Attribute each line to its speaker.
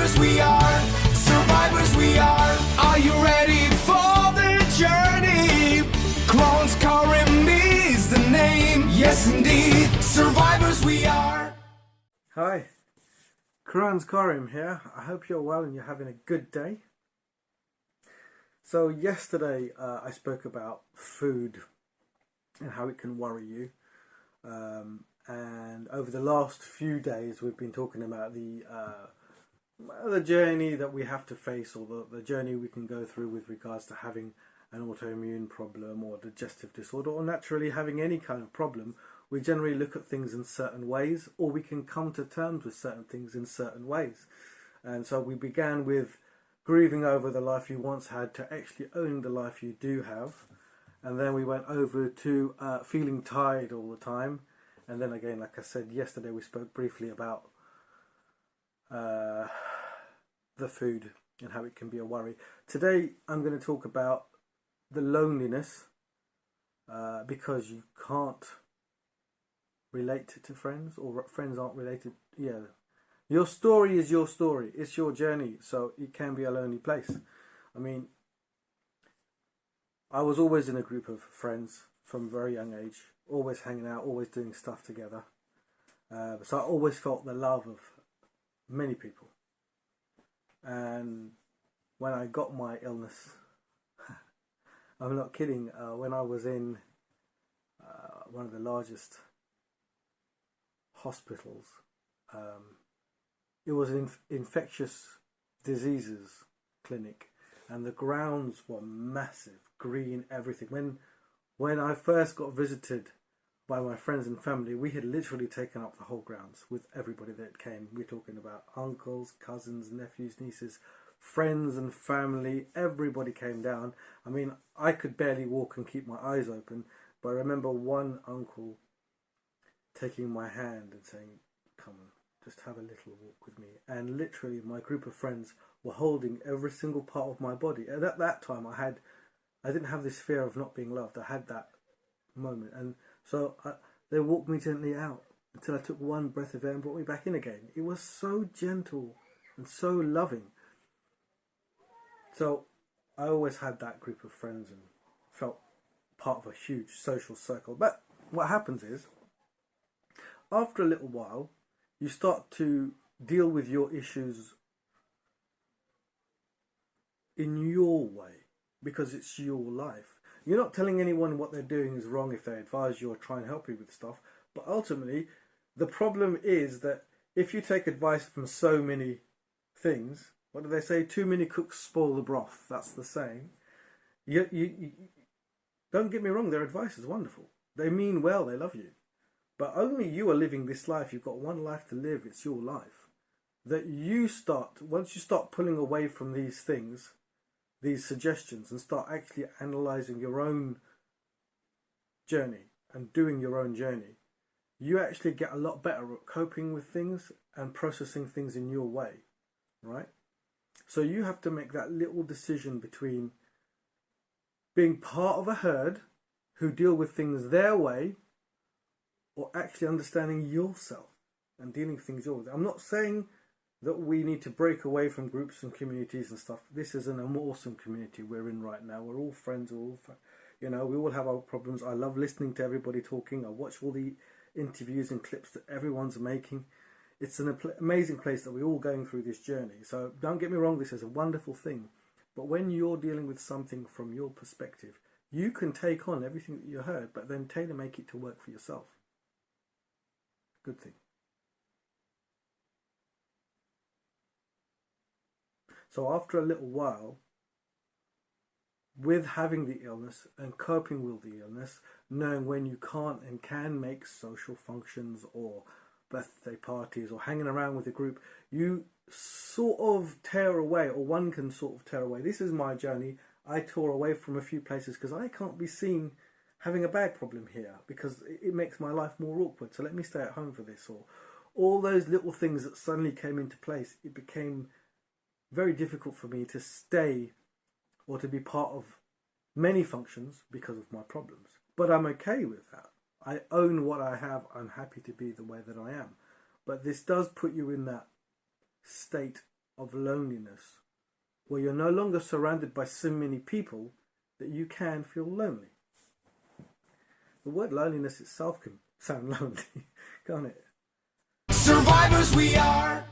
Speaker 1: Survivors we are, survivors we are. Are you ready for the journey? Kronos Karim is the name, yes indeed. Survivors we are.
Speaker 2: Hi, Kronos Karim here. I hope you're well and you're having a good day. So yesterday I spoke about food and how it can worry you. And over the last few days we've been talking about the journey that we have to face, or the journey we can go through with regards to having an autoimmune problem or digestive disorder, or naturally having any kind of problem. We generally look at things in certain ways, or we can come to terms with certain things in certain ways. And so we began with grieving over the life you once had to actually owning the life you do have. And then we went over to feeling tired all the time. And then again, like I said yesterday, we spoke briefly about the food and how it can be a worry. Today, I'm going to talk about the loneliness because you can't relate to friends, or friends aren't related. Yeah, your story is your story. It's your journey, so it can be a lonely place. I mean, I was always in a group of friends from a very young age, always hanging out, always doing stuff together. So I always felt the love of many people. And when I got my illness, I'm not kidding, when I was in one of the largest hospitals, it was an infectious diseases clinic, and the grounds were massive, green, everything. When I first got visited by my friends and family, we had literally taken up the whole grounds with everybody that came. We're talking about uncles, cousins, nephews, nieces, friends and family. Everybody came down. I mean, I could barely walk and keep my eyes open, but I remember one uncle taking my hand and saying, "Come on, just have a little walk with me." And literally my group of friends were holding every single part of my body. And at that time I didn't have this fear of not being loved. I had that moment. And so they walked me gently out until I took one breath of air and brought me back in again. It was so gentle and so loving. So I always had that group of friends and felt part of a huge social circle. But what happens is, after a little while, you start to deal with your issues in your way, because it's your life. You're not telling anyone what they're doing is wrong if they advise you or try and help you with stuff. But ultimately, the problem is that if you take advice from so many things, what do they say? Too many cooks spoil the broth. That's the saying. You don't get me wrong, their advice is wonderful. They mean well, they love you. But only you are living this life. You've got one life to live. It's your life. That once you start pulling away from these things, these suggestions, and start actually analysing your own journey and doing your own journey, you actually get a lot better at coping with things and processing things in your way, right? So you have to make that little decision between being part of a herd who deal with things their way, or actually understanding yourself and dealing with things your way. I'm not saying that we need to break away from groups and communities and stuff. This is an awesome community we're in right now. We're all friends, we all have our problems. I love listening to everybody talking. I watch all the interviews and clips that everyone's making. It's an amazing place that we're all going through this journey. So don't get me wrong, this is a wonderful thing. But when you're dealing with something from your perspective, you can take on everything that you heard, but then tailor make it to work for yourself. Good thing. So after a little while, with having the illness and coping with the illness, knowing when you can't and can make social functions or birthday parties or hanging around with a group, you sort of tear away, or one can sort of tear away. This is my journey. I tore away from a few places because I can't be seen having a bag problem here, because it makes my life more awkward. So let me stay at home for this. Or all those little things that suddenly came into place, it became very difficult for me to stay or to be part of many functions because of my problems. But I'm okay with that. I own what I have. I'm happy to be the way that I am. But this does put you in that state of loneliness, where you're no longer surrounded by so many people that you can feel lonely. The word loneliness itself can sound lonely, can't it?
Speaker 1: Survivors we are.